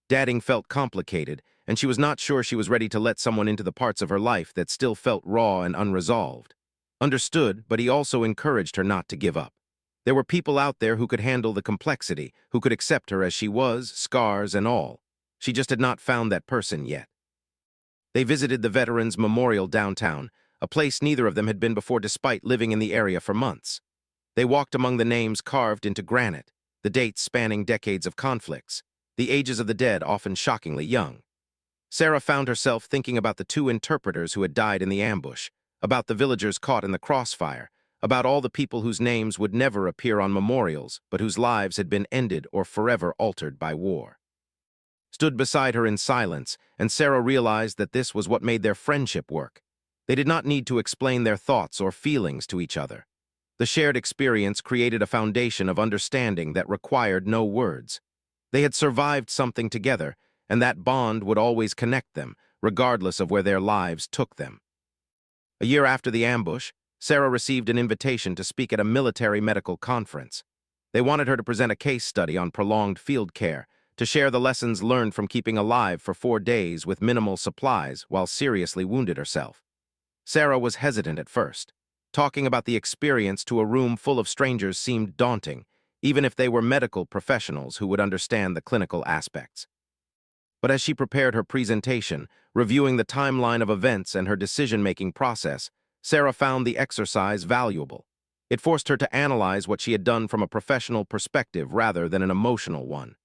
Dating felt complicated, and she was not sure she was ready to let someone into the parts of her life that still felt raw and unresolved. Understood, but he also encouraged her not to give up. There were people out there who could handle the complexity, who could accept her as she was, scars and all. She just had not found that person yet. They visited the Veterans Memorial downtown, a place neither of them had been before despite living in the area for months. They walked among the names carved into granite, the dates spanning decades of conflicts, the ages of the dead often shockingly young. Sarah found herself thinking about the two interpreters who had died in the ambush, about the villagers caught in the crossfire, about all the people whose names would never appear on memorials, but whose lives had been ended or forever altered by war. Stood beside her in silence, and Sarah realized that this was what made their friendship work. They did not need to explain their thoughts or feelings to each other. The shared experience created a foundation of understanding that required no words. They had survived something together, and that bond would always connect them, regardless of where their lives took them. A year after the ambush, Sarah received an invitation to speak at a military medical conference. They wanted her to present a case study on prolonged field care, to share the lessons learned from keeping alive for 4 days with minimal supplies while seriously wounded herself. Sarah was hesitant at first. Talking about the experience to a room full of strangers seemed daunting, even if they were medical professionals who would understand the clinical aspects. But as she prepared her presentation, reviewing the timeline of events and her decision-making process, Sarah found the exercise valuable. It forced her to analyze what she had done from a professional perspective rather than an emotional one.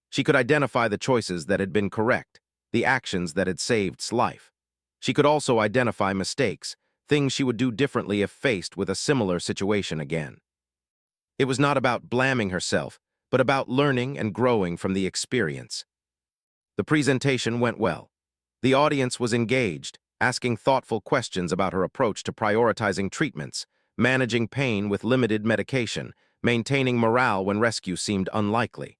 She could identify the choices that had been correct, the actions that had saved life. She could also identify mistakes, things she would do differently if faced with a similar situation again. It was not about blaming herself, but about learning and growing from the experience. The presentation went well. The audience was engaged, asking thoughtful questions about her approach to prioritizing treatments, managing pain with limited medication, maintaining morale when rescue seemed unlikely.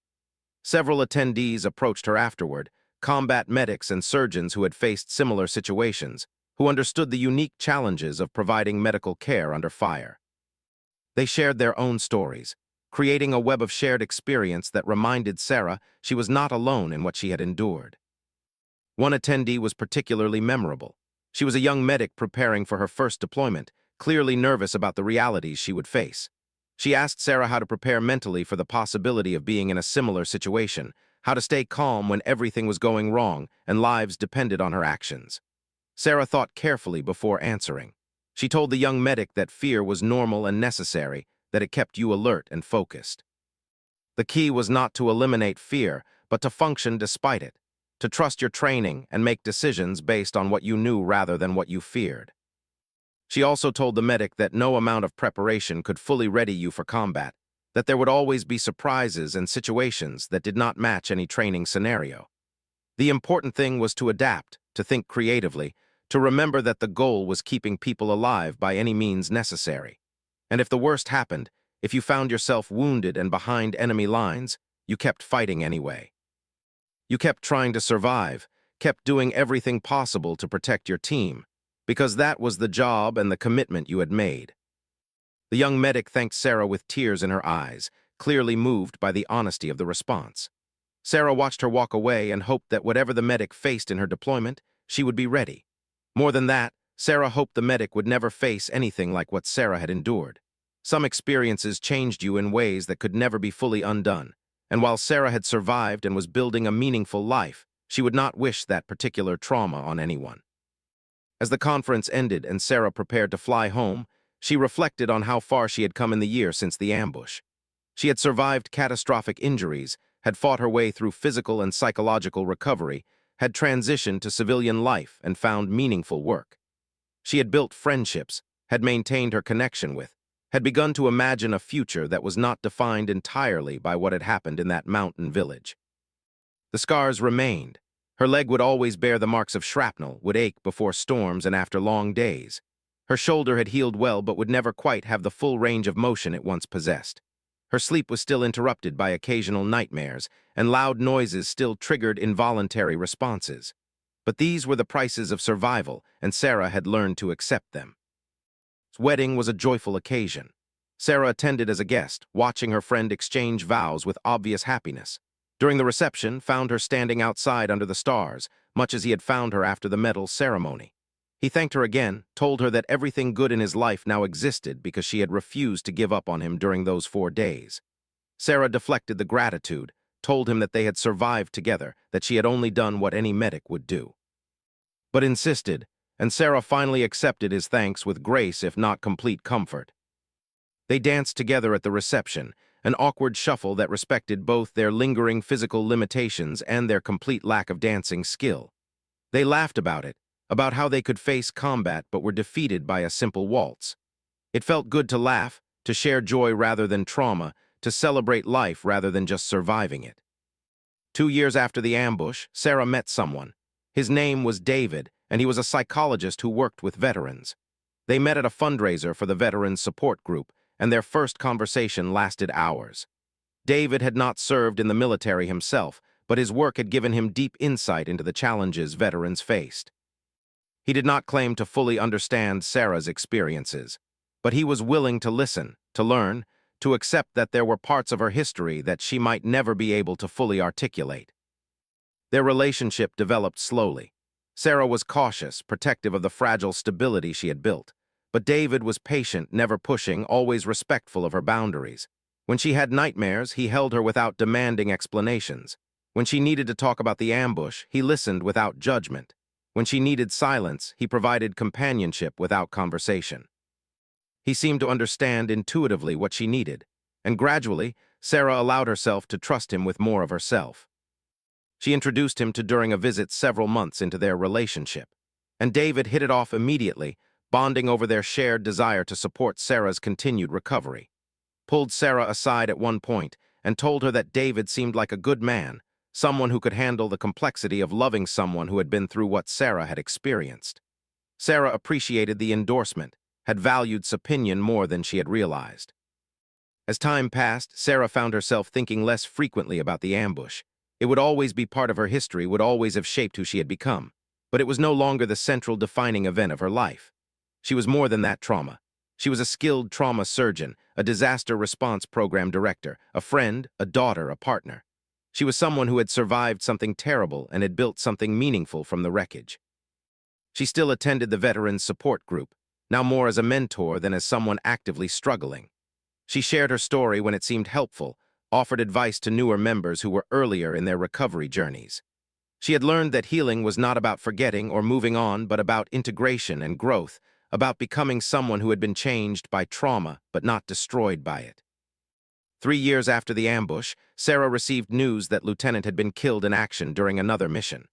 Several attendees approached her afterward, combat medics and surgeons who had faced similar situations, who understood the unique challenges of providing medical care under fire. They shared their own stories, creating a web of shared experience that reminded Sarah she was not alone in what she had endured. One attendee was particularly memorable. She was a young medic preparing for her first deployment, clearly nervous about the realities she would face. She asked Sarah how to prepare mentally for the possibility of being in a similar situation, how to stay calm when everything was going wrong and lives depended on her actions. Sarah thought carefully before answering. She told the young medic that fear was normal and necessary, that it kept you alert and focused. The key was not to eliminate fear, but to function despite it, to trust your training and make decisions based on what you knew rather than what you feared. She also told the medic that no amount of preparation could fully ready you for combat, that there would always be surprises and situations that did not match any training scenario. The important thing was to adapt, to think creatively, to remember that the goal was keeping people alive by any means necessary. And if the worst happened, if you found yourself wounded and behind enemy lines, you kept fighting anyway. You kept trying to survive, kept doing everything possible to protect your team, because that was the job and the commitment you had made. The young medic thanked Sarah with tears in her eyes, clearly moved by the honesty of the response. Sarah watched her walk away and hoped that whatever the medic faced in her deployment, she would be ready. More than that, Sarah hoped the medic would never face anything like what Sarah had endured. Some experiences changed you in ways that could never be fully undone, and while Sarah had survived and was building a meaningful life, she would not wish that particular trauma on anyone. As the conference ended and Sarah prepared to fly home, she reflected on how far she had come in the year since the ambush. She had survived catastrophic injuries, had fought her way through physical and psychological recovery, had transitioned to civilian life and found meaningful work. She had built friendships, had maintained her connection with, had begun to imagine a future that was not defined entirely by what had happened in that mountain village. The scars remained. Her leg would always bear the marks of shrapnel, would ache before storms and after long days. Her shoulder had healed well but would never quite have the full range of motion it once possessed. Her sleep was still interrupted by occasional nightmares, and loud noises still triggered involuntary responses. But these were the prices of survival, and Sarah had learned to accept them. His wedding was a joyful occasion. Sarah attended as a guest, watching her friend exchange vows with obvious happiness. During the reception, found her standing outside under the stars, much as he had found her after the medal ceremony. He thanked her again, told her that everything good in his life now existed because she had refused to give up on him during those 4 days. Sarah deflected the gratitude, told him that they had survived together, that she had only done what any medic would do. But insisted, and Sarah finally accepted his thanks with grace if not complete comfort. They danced together at the reception, an awkward shuffle that respected both their lingering physical limitations and their complete lack of dancing skill. They laughed about it, about how they could face combat but were defeated by a simple waltz. It felt good to laugh, to share joy rather than trauma, to celebrate life rather than just surviving it. 2 years after the ambush, Sarah met someone. His name was David, and he was a psychologist who worked with veterans. They met at a fundraiser for the Veterans Support Group, and their first conversation lasted hours. David had not served in the military himself, but his work had given him deep insight into the challenges veterans faced. He did not claim to fully understand Sarah's experiences, but he was willing to listen, to learn, to accept that there were parts of her history that she might never be able to fully articulate. Their relationship developed slowly. Sarah was cautious, protective of the fragile stability she had built, but David was patient, never pushing, always respectful of her boundaries. When she had nightmares, he held her without demanding explanations. When she needed to talk about the ambush, he listened without judgment. When she needed silence, he provided companionship without conversation. He seemed to understand intuitively what she needed, and gradually, Sarah allowed herself to trust him with more of herself. She introduced him to during a visit several months into their relationship, and David hit it off immediately, bonding over their shared desire to support Sarah's continued recovery. Pulled Sarah aside at one point and told her that David seemed like a good man, someone who could handle the complexity of loving someone who had been through what Sarah had experienced. Sarah appreciated the endorsement, had valued his opinion more than she had realized. As time passed, Sarah found herself thinking less frequently about the ambush. It would always be part of her history, would always have shaped who she had become, but it was no longer the central defining event of her life. She was more than that trauma. She was a skilled trauma surgeon, a disaster response program director, a friend, a daughter, a partner. She was someone who had survived something terrible and had built something meaningful from the wreckage. She still attended the Veterans Support Group, now more as a mentor than as someone actively struggling. She shared her story when it seemed helpful, offered advice to newer members who were earlier in their recovery journeys. She had learned that healing was not about forgetting or moving on, but about integration and growth, about becoming someone who had been changed by trauma but not destroyed by it. 3 years after the ambush, Sarah received news that Lieutenant had been killed in action during another mission.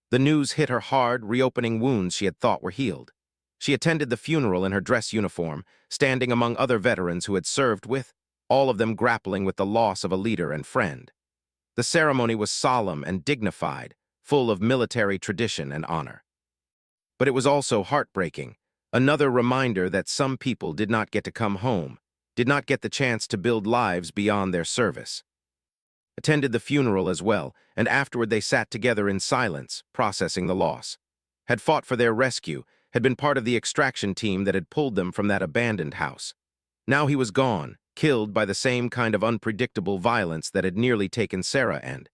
The news hit her hard, reopening wounds she had thought were healed. She attended the funeral in her dress uniform, standing among other veterans who had served with, all of them grappling with the loss of a leader and friend. The ceremony was solemn and dignified, full of military tradition and honor. But it was also heartbreaking, another reminder that some people did not get to come home, did not get the chance to build lives beyond their service. Attended the funeral as well, and afterward they sat together in silence, processing the loss. Had fought for their rescue, had been part of the extraction team that had pulled them from that abandoned house. Now he was gone, killed by the same kind of unpredictable violence that had nearly taken Sarah and.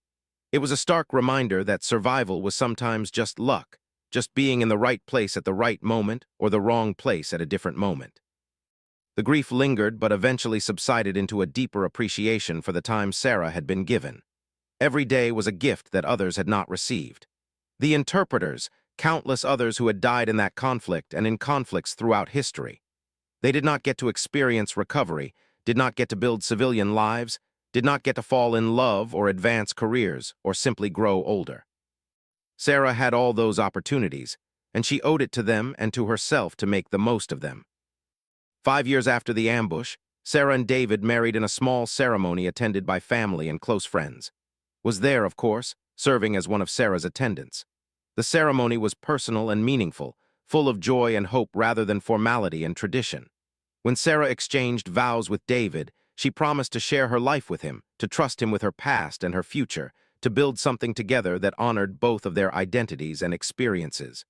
It was a stark reminder that survival was sometimes just luck, just being in the right place at the right moment or the wrong place at a different moment. The grief lingered but eventually subsided into a deeper appreciation for the time Sarah had been given. Every day was a gift that others had not received. The interpreters, countless others who had died in that conflict and in conflicts throughout history. They did not get to experience recovery, did not get to build civilian lives, did not get to fall in love or advance careers or simply grow older. Sarah had all those opportunities, and she owed it to them and to herself to make the most of them. 5 years after the ambush, Sarah and David married in a small ceremony attended by family and close friends. Was there, of course, serving as one of Sarah's attendants. The ceremony was personal and meaningful, full of joy and hope rather than formality and tradition. When Sarah exchanged vows with David, she promised to share her life with him, to trust him with her past and her future, to build something together that honored both of their identities and experiences.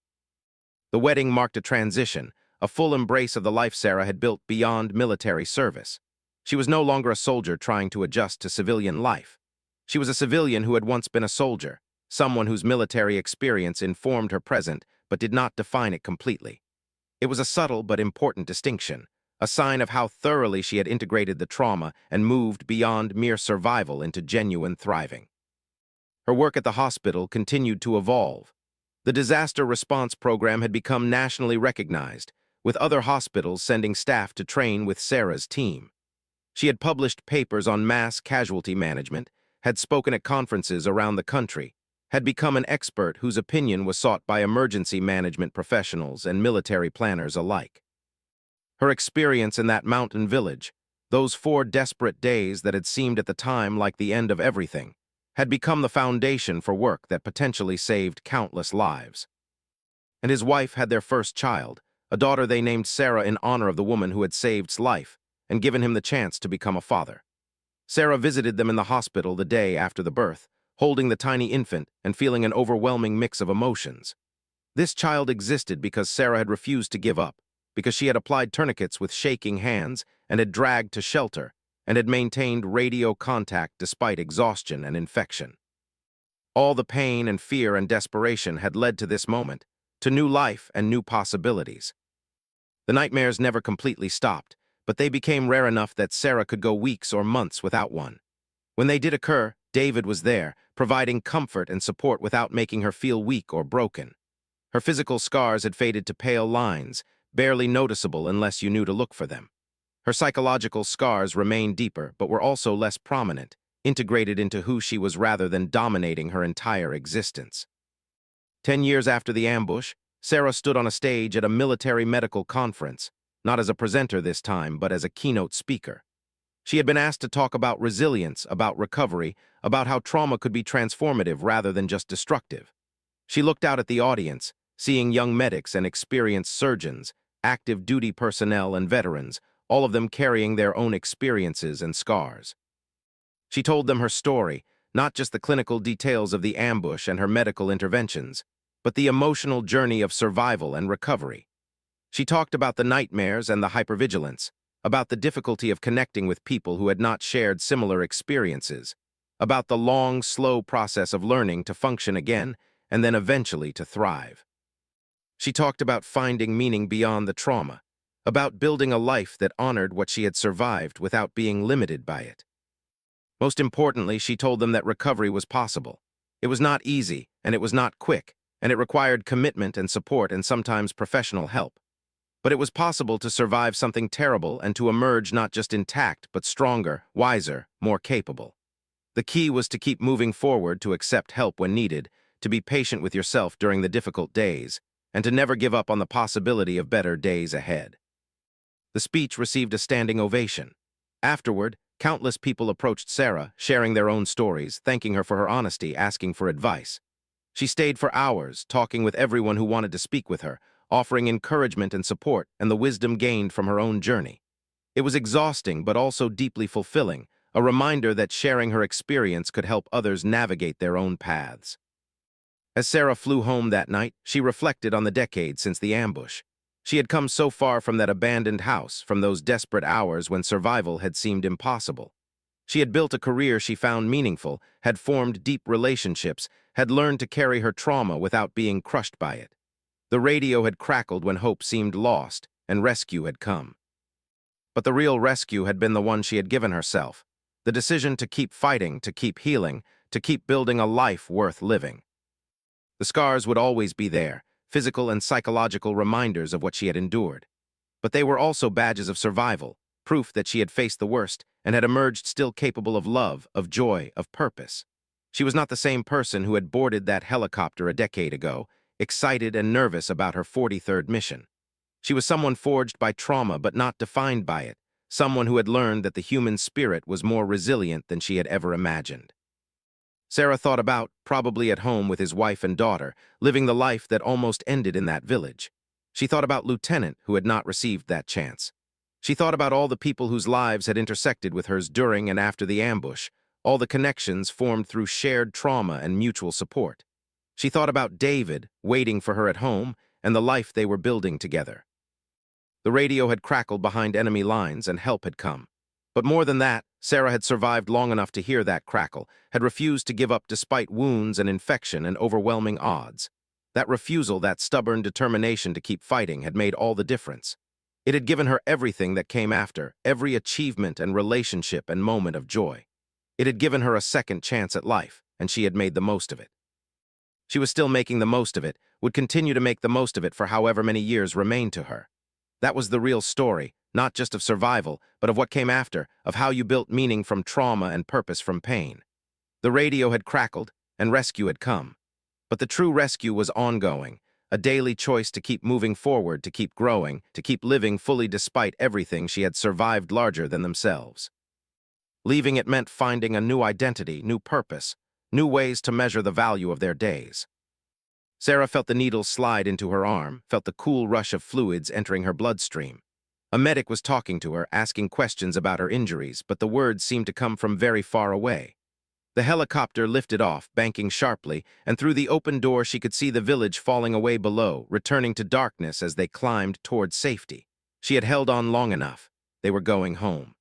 The wedding marked a transition, a full embrace of the life Sarah had built beyond military service. She was no longer a soldier trying to adjust to civilian life. She was a civilian who had once been a soldier, someone whose military experience informed her present but did not define it completely. It was a subtle but important distinction, a sign of how thoroughly she had integrated the trauma and moved beyond mere survival into genuine thriving. Her work at the hospital continued to evolve. The disaster response program had become nationally recognized, with other hospitals sending staff to train with Sarah's team. She had published papers on mass casualty management, had spoken at conferences around the country, had become an expert whose opinion was sought by emergency management professionals and military planners alike. Her experience in that mountain village, those 4 desperate days that had seemed at the time like the end of everything, had become the foundation for work that potentially saved countless lives. And his wife had their first child, a daughter they named Sarah in honor of the woman who had saved his life and given him the chance to become a father. Sarah visited them in the hospital the day after the birth, holding the tiny infant and feeling an overwhelming mix of emotions. This child existed because Sarah had refused to give up, because she had applied tourniquets with shaking hands and had dragged to shelter and had maintained radio contact despite exhaustion and infection. All the pain and fear and desperation had led to this moment, to new life and new possibilities. The nightmares never completely stopped, but they became rare enough that Sarah could go weeks or months without one. When they did occur, David was there, providing comfort and support without making her feel weak or broken. Her physical scars had faded to pale lines, barely noticeable unless you knew to look for them. Her psychological scars remained deeper, but were also less prominent, integrated into who she was rather than dominating her entire existence. 10 years after the ambush, Sarah stood on a stage at a military medical conference, not as a presenter this time, but as a keynote speaker. She had been asked to talk about resilience, about recovery, about how trauma could be transformative rather than just destructive. She looked out at the audience, seeing young medics and experienced surgeons, active duty personnel and veterans, all of them carrying their own experiences and scars. She told them her story, not just the clinical details of the ambush and her medical interventions, but the emotional journey of survival and recovery. She talked about the nightmares and the hypervigilance, about the difficulty of connecting with people who had not shared similar experiences, about the long, slow process of learning to function again and then eventually to thrive. She talked about finding meaning beyond the trauma, about building a life that honored what she had survived without being limited by it. Most importantly, she told them that recovery was possible. It was not easy, and it was not quick, and it required commitment and support and sometimes professional help. But it was possible to survive something terrible and to emerge not just intact, but stronger, wiser, more capable. The key was to keep moving forward, to accept help when needed, to be patient with yourself during the difficult days, and to never give up on the possibility of better days ahead. The speech received a standing ovation. Afterward, countless people approached Sarah, sharing their own stories, thanking her for her honesty, asking for advice. She stayed for hours, talking with everyone who wanted to speak with her, offering encouragement and support and the wisdom gained from her own journey. It was exhausting but also deeply fulfilling, a reminder that sharing her experience could help others navigate their own paths. As Sarah flew home that night, she reflected on the decades since the ambush. She had come so far from that abandoned house, from those desperate hours when survival had seemed impossible. She had built a career she found meaningful, had formed deep relationships, had learned to carry her trauma without being crushed by it. The radio had crackled when hope seemed lost, and rescue had come. But the real rescue had been the one she had given herself, the decision to keep fighting, to keep healing, to keep building a life worth living. The scars would always be there, physical and psychological reminders of what she had endured. But they were also badges of survival, proof that she had faced the worst and had emerged still capable of love, of joy, of purpose. She was not the same person who had boarded that helicopter a decade ago, excited and nervous about her 43rd mission. She was someone forged by trauma but not defined by it, someone who had learned that the human spirit was more resilient than she had ever imagined. Sarah thought about, probably at home with his wife and daughter, living the life that almost ended in that village. She thought about Lieutenant, who had not received that chance. She thought about all the people whose lives had intersected with hers during and after the ambush, all the connections formed through shared trauma and mutual support. She thought about David, waiting for her at home, and the life they were building together. The radio had crackled behind enemy lines, and help had come. But more than that, Sarah had survived long enough to hear that crackle, had refused to give up despite wounds and infection and overwhelming odds. That refusal, that stubborn determination to keep fighting, had made all the difference. It had given her everything that came after, every achievement and relationship and moment of joy. It had given her a second chance at life, and she had made the most of it. She was still making the most of it, would continue to make the most of it for however many years remained to her. That was the real story, not just of survival, but of what came after, of how you built meaning from trauma and purpose from pain. The radio had crackled, and rescue had come. But the true rescue was ongoing, a daily choice to keep moving forward, to keep growing, to keep living fully despite everything she had survived larger than themselves. Leaving it meant finding a new identity, new purpose, new ways to measure the value of their days. Sarah felt the needle slide into her arm, felt the cool rush of fluids entering her bloodstream. A medic was talking to her, asking questions about her injuries, but the words seemed to come from very far away. The helicopter lifted off, banking sharply, and through the open door she could see the village falling away below, returning to darkness as they climbed toward safety. She had held on long enough. They were going home.